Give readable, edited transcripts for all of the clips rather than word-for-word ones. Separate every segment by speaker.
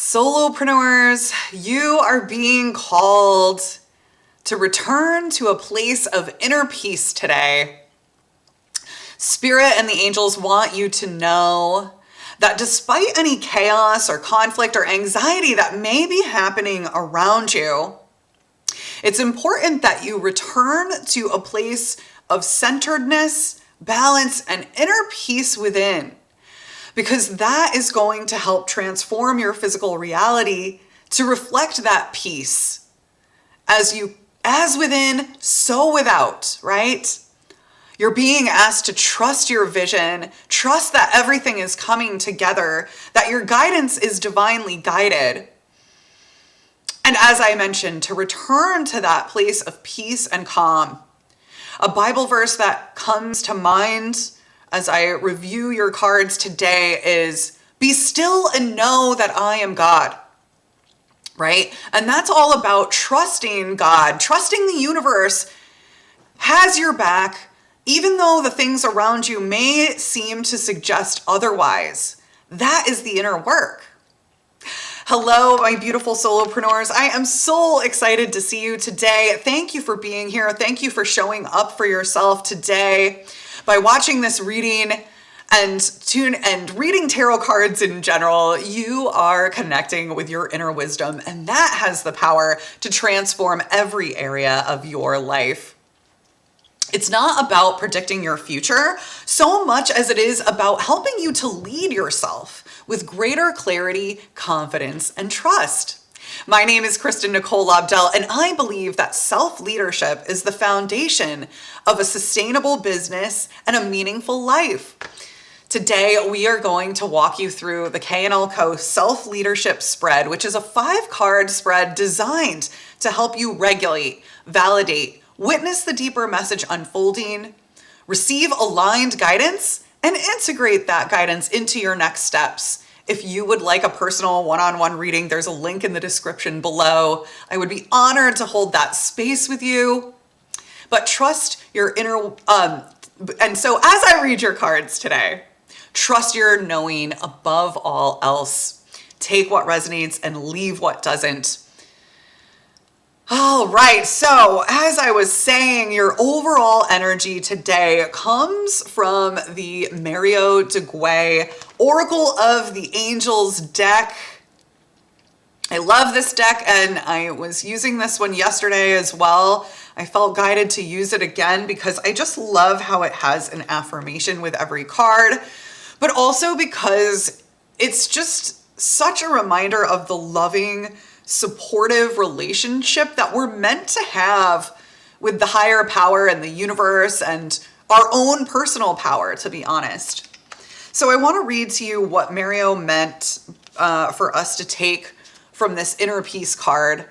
Speaker 1: Solopreneurs, you are being called to return to a place of inner peace today. Spirit and the angels want you to know that despite any chaos or conflict or anxiety that may be happening around you, it's important that you return to a place of centeredness, balance, and inner peace within, because that is going to help transform your physical reality to reflect that peace. As within, so without, right? You're being asked to trust your vision, trust that everything is coming together, that your guidance is divinely guided. And as I mentioned, to return to that place of peace and calm. A Bible verse that comes to mind as I review your cards today is, "Be still and know that I am God," right? And that's all about trusting God, trusting the universe has your back, even though the things around you may seem to suggest otherwise. That is the inner work. Hello, my beautiful solopreneurs. I am so excited to see you today. Thank you for being here. Thank you for showing up for yourself today. By watching this reading and reading tarot cards in general, you are connecting with your inner wisdom, and that has the power to transform every area of your life. It's not about predicting your future so much as it is about helping you to lead yourself with greater clarity, confidence, and trust. My name is Kristin Lobdell, and I believe that self-leadership is the foundation of a sustainable business and a meaningful life. Today, we are going to walk you through the K&L Co. Self-Leadership Spread, which is a 5-card spread designed to help you regulate, validate, witness the deeper message unfolding, receive aligned guidance, and integrate that guidance into your next steps. If you would like a personal one-on-one reading, there's a link in the description below. I would be honored to hold that space with you. But trust your inner, and so as I read your cards today, trust your knowing above all else. Take what resonates and leave what doesn't. All right, so as I was saying, your overall energy today comes from the Mario de Guay Oracle of the Angels deck. I love this deck, and I was using this one yesterday as well. I felt guided to use it again because I just love how it has an affirmation with every card, but also because it's just such a reminder of the loving, supportive relationship that we're meant to have with the higher power and the universe and our own personal power, to be honest. So I want to read to you what Mario meant for us to take from this inner peace card.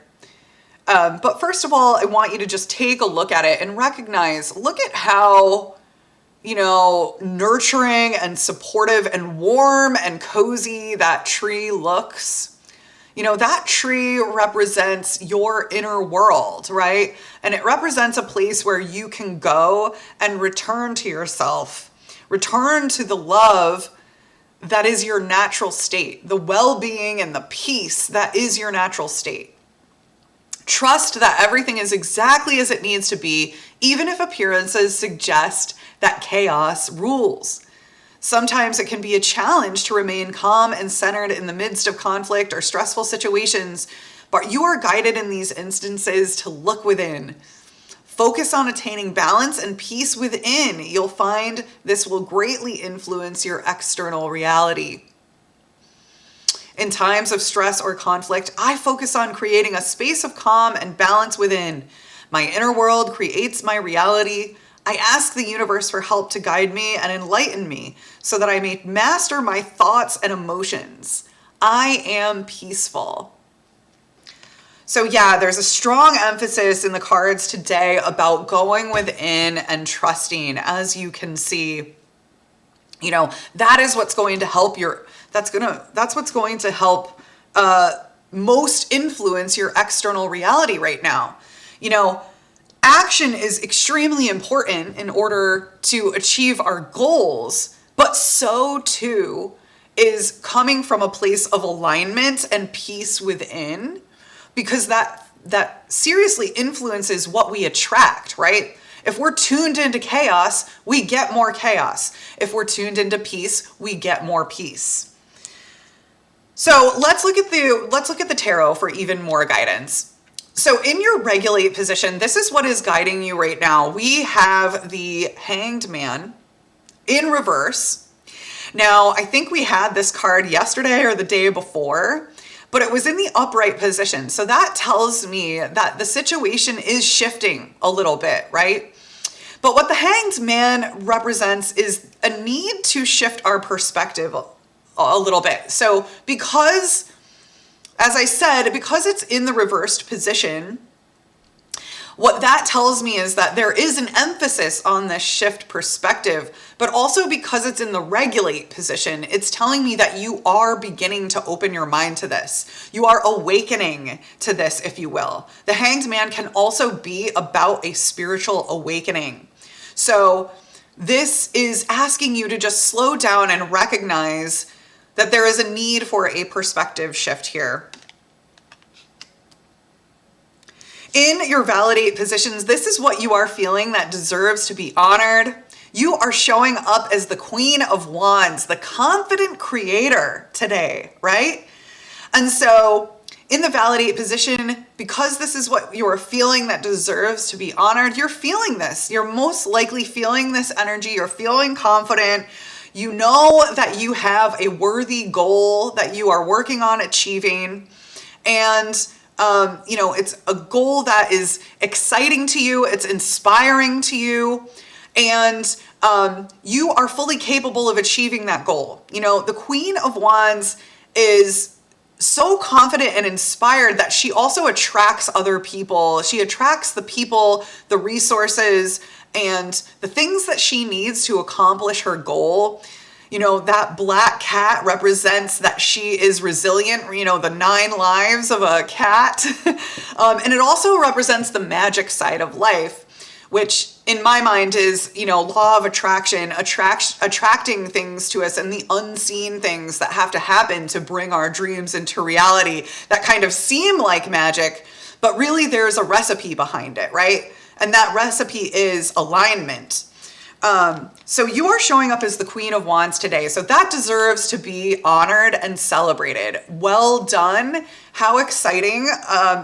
Speaker 1: But first of all, I want you to just take a look at it and recognize, look at how, nurturing and supportive and warm and cozy that tree looks. That tree represents your inner world, right? And it represents a place where you can go and return to yourself, return to the love that is your natural state, the well-being and the peace that is your natural state. Trust that everything is exactly as it needs to be, even if appearances suggest that chaos rules. Sometimes it can be a challenge to remain calm and centered in the midst of conflict or stressful situations, but you are guided in these instances to look within. Focus on attaining balance and peace within. You'll find this will greatly influence your external reality. In times of stress or conflict, I focus on creating a space of calm and balance within. My inner world creates my reality. I ask the universe for help to guide me and enlighten me so that I may master my thoughts and emotions. I am peaceful. So yeah, there's a strong emphasis in the cards today about going within and trusting. As you can see, that is what's going to help that's what's going to help most influence your external reality right now. Action is extremely important in order to achieve our goals, but so too is coming from a place of alignment and peace within, because that seriously influences what we attract, right? If we're tuned into chaos, we get more chaos. If we're tuned into peace, we get more peace. So let's look at the tarot for even more guidance. So in your regulate position, this is what is guiding you right now. We have the Hanged Man in reverse. Now, I think we had this card yesterday or the day before, but it was in the upright position. So that tells me that the situation is shifting a little bit, right? But what the Hanged Man represents is a need to shift our perspective a little bit. So because, as I said, because it's in the reversed position, what that tells me is that there is an emphasis on this shift perspective, but also because it's in the regulate position, it's telling me that you are beginning to open your mind to this. You are awakening to this, if you will. The Hanged Man can also be about a spiritual awakening. So this is asking you to just slow down and recognize that there is a need for a perspective shift here. In your validate positions, this is what you are feeling that deserves to be honored. You are showing up as the Queen of Wands, the confident creator today, right? And so in the validate position, because this is what you are feeling that deserves to be honored, you're feeling this. You're most likely feeling this energy. You're feeling confident. You know that you have a worthy goal that you are working on achieving. And, it's a goal that is exciting to you. It's inspiring to you. And you are fully capable of achieving that goal. The Queen of Wands is so confident and inspired that she also attracts other people. She attracts the people, the resources, and the things that she needs to accomplish her goal. That black cat represents that she is resilient, the 9 lives of a cat. And it also represents the magic side of life, which in my mind is, law of attraction, attracting things to us and the unseen things that have to happen to bring our dreams into reality that kind of seem like magic, but really there's a recipe behind it, right? And that recipe is alignment. So you are showing up as the Queen of Wands today. So that deserves to be honored and celebrated. Well done. How exciting.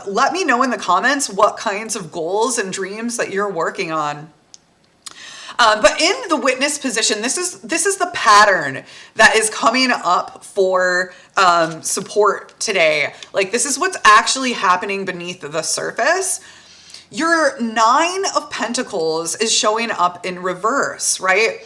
Speaker 1: Let me know in the comments what kinds of goals and dreams that you're working on. But in the witness position, this is the pattern that is coming up for support today. Like, this is what's actually happening beneath the surface. Your 9 of Pentacles is showing up in reverse, right?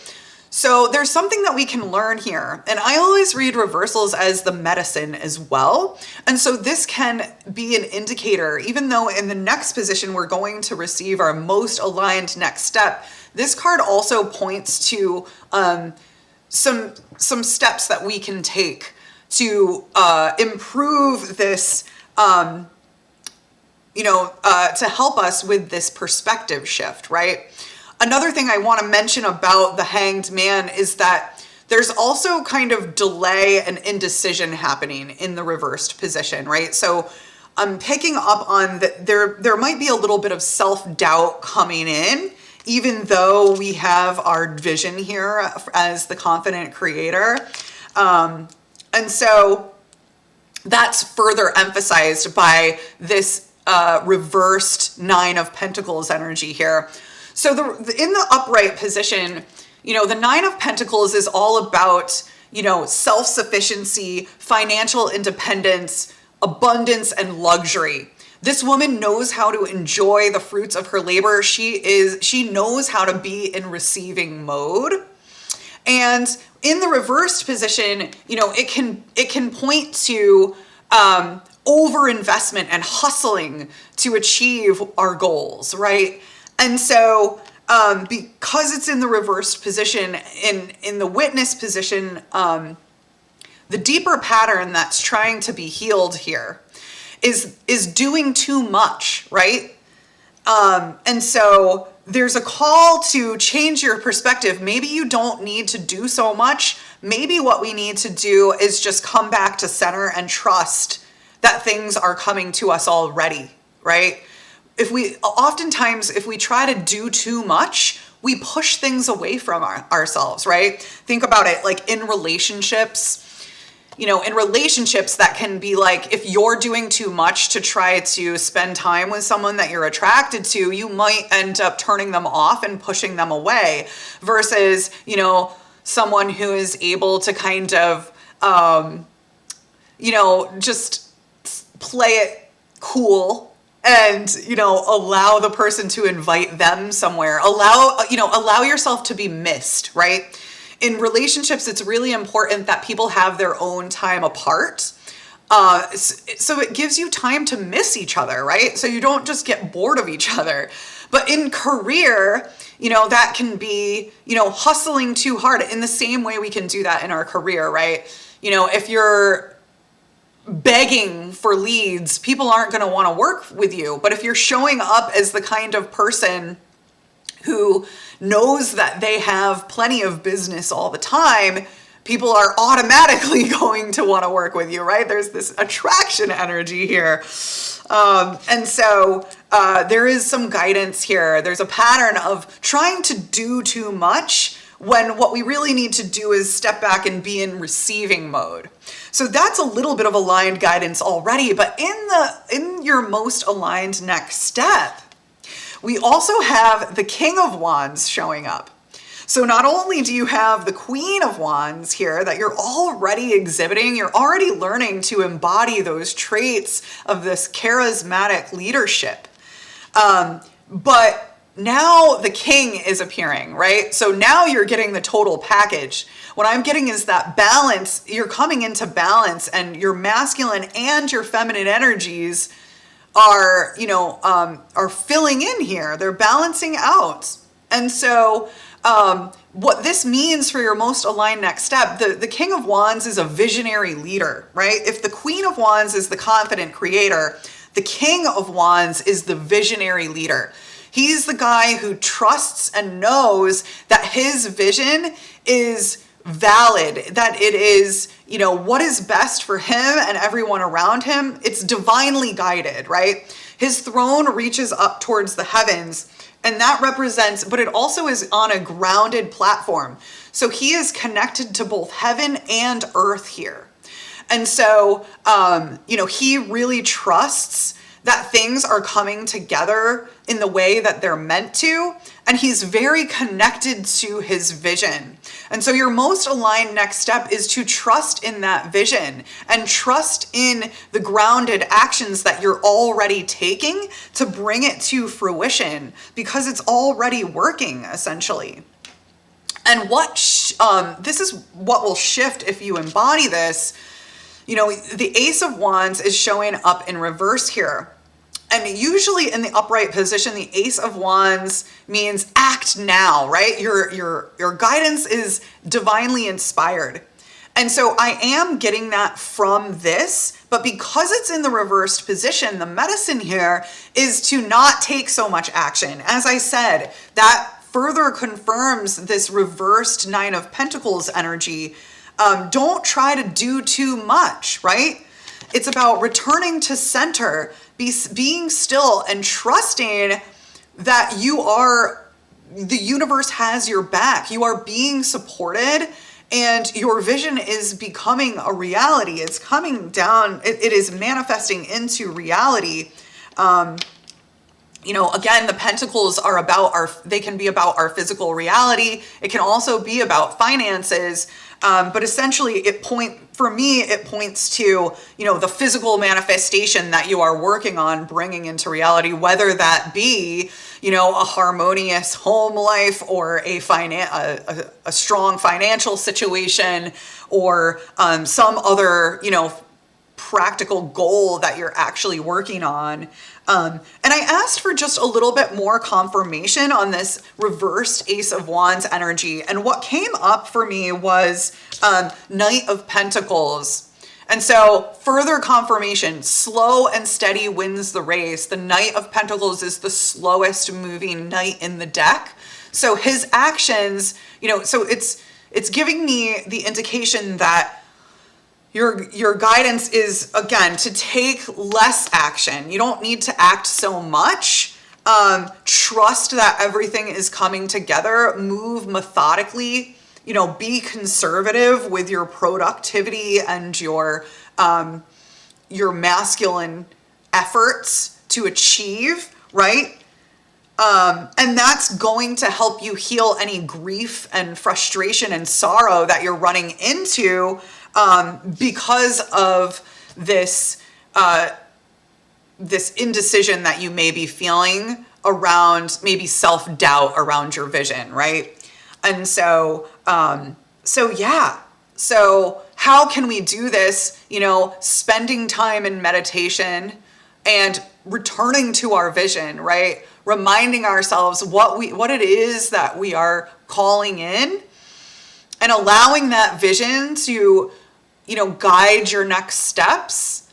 Speaker 1: So there's something that we can learn here. And I always read reversals as the medicine as well. And so this can be an indicator, even though in the next position, we're going to receive our most aligned next step. This card also points to some steps that we can take to improve this, to help us with this perspective shift, right? Another thing I want to mention about the Hanged Man is that there's also kind of delay and indecision happening in the reversed position, right? So I'm picking up on that there might be a little bit of self-doubt coming in, even though we have our vision here as the confident creator. And so that's further emphasized by this reversed 9 of Pentacles energy here. So in the upright position, the 9 of Pentacles is all about, self-sufficiency, financial independence, abundance, and luxury. This woman knows how to enjoy the fruits of her labor. She knows how to be in receiving mode. And in the reversed position, it can point to overinvestment and hustling to achieve our goals, right? And so because it's in the reversed position, in the witness position, the deeper pattern that's trying to be healed here is doing too much, right? And so there's a call to change your perspective. Maybe you don't need to do so much. maybe what we need to do is just come back to center and trust that things are coming to us already, right? Oftentimes, if we try to do too much, we push things away from ourselves, right? Think about it, like in relationships. In relationships, that can be like, if you're doing too much to try to spend time with someone that you're attracted to, you might end up turning them off and pushing them away versus, someone who is able to kind of, just play it cool and, allow the person to invite them somewhere. Allow yourself to be missed, right? In relationships, it's really important that people have their own time apart. So it gives you time to miss each other, right? So you don't just get bored of each other. But in career, that can be, hustling too hard in the same way we can do that in our career, right? If you're begging for leads, people aren't going to want to work with you. But if you're showing up as the kind of person who knows that they have plenty of business all the time, people are automatically going to want to work with you, right? There's this attraction energy here. And so there is some guidance here. There's a pattern of trying to do too much when what we really need to do is step back and be in receiving mode. So that's a little bit of aligned guidance already, but in your most aligned next step, we also have the King of Wands showing up. So not only do you have the Queen of Wands here that you're already exhibiting, you're already learning to embody those traits of this charismatic leadership. But now the King is appearing, right? So now you're getting the total package. What I'm getting is that balance. You're coming into balance, and your masculine and your feminine energies are filling in here. They're balancing out. And so what this means for your most aligned next step, the King of Wands is a visionary leader, right? If the Queen of Wands is the confident creator, the King of Wands is the visionary leader. He's the guy who trusts and knows that his vision is valid, that it is, what is best for him and everyone around him. It's divinely guided, right? His throne reaches up towards the heavens, and that represents, but it also is on a grounded platform. So he is connected to both heaven and earth here. And so, he really trusts that things are coming together in the way that they're meant to, and he's very connected to his vision. And so your most aligned next step is to trust in that vision and trust in the grounded actions that you're already taking to bring it to fruition, because it's already working, essentially. And this is what will shift if you embody this. The Ace of Wands is showing up in reverse here. And usually in the upright position, the Ace of Wands means act now, right? Your guidance is divinely inspired. And so I am getting that from this, but because it's in the reversed position, the medicine here is to not take so much action. As I said, that further confirms this reversed Nine of Pentacles energy. Don't try to do too much, right? It's about returning to center, being still and trusting that the universe has your back. You are being supported and your vision is becoming a reality. It's coming down. It is manifesting into reality. Again, the pentacles are they can be about our physical reality. It can also be about finances. But essentially it points to, the physical manifestation that you are working on bringing into reality, whether that be, a harmonious home life or a strong financial situation or some other, practical goal that you're actually working on. And I asked for just a little bit more confirmation on this reversed Ace of Wands energy. And what came up for me was Knight of Pentacles. And so further confirmation, slow and steady wins the race. The Knight of Pentacles is the slowest moving knight in the deck. So his actions, so it's it's giving me the indication that your guidance is, again, to take less action. You don't need to act so much. Trust that everything is coming together. Move methodically. Be conservative with your productivity and your masculine efforts to achieve, right? And that's going to help you heal any grief and frustration and sorrow that you're running into because of this indecision that you may be feeling around, maybe self-doubt around your vision, right? And so yeah. So how can we do this? Spending time in meditation and returning to our vision, right? Reminding ourselves what it is that we are calling in, and allowing that vision to, guide your next steps.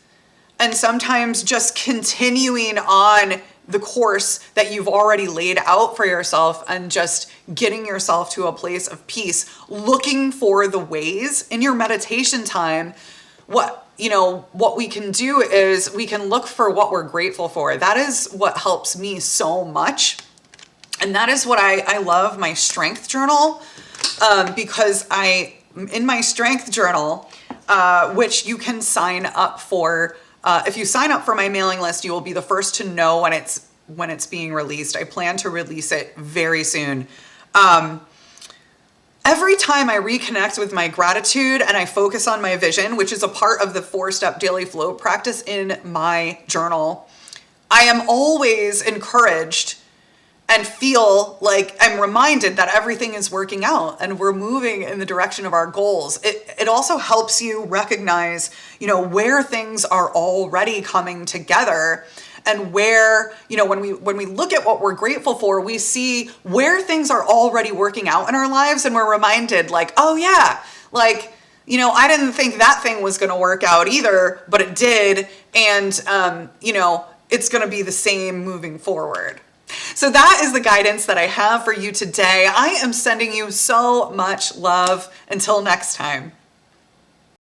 Speaker 1: And sometimes just continuing on the course that you've already laid out for yourself, and just getting yourself to a place of peace, looking for the ways in your meditation time. What we can do is we can look for what we're grateful for. That is what helps me so much. And that is what I love my strength journal, because in my strength journal, which you can sign up for, if you sign up for my mailing list, you will be the first to know when it's being released. I plan to release it very soon. Every time I reconnect with my gratitude and I focus on my vision, which is a part of the 4-step daily flow practice in my journal, I am always encouraged and feel like I'm reminded that everything is working out and we're moving in the direction of our goals. It also helps you recognize, where things are already coming together, and where, when we look at what we're grateful for, we see where things are already working out in our lives, and we're reminded, like, oh yeah, like, I didn't think that thing was going to work out either, but it did. And, it's going to be the same moving forward. So that is the guidance that I have for you today. I am sending you so much love. Until next time.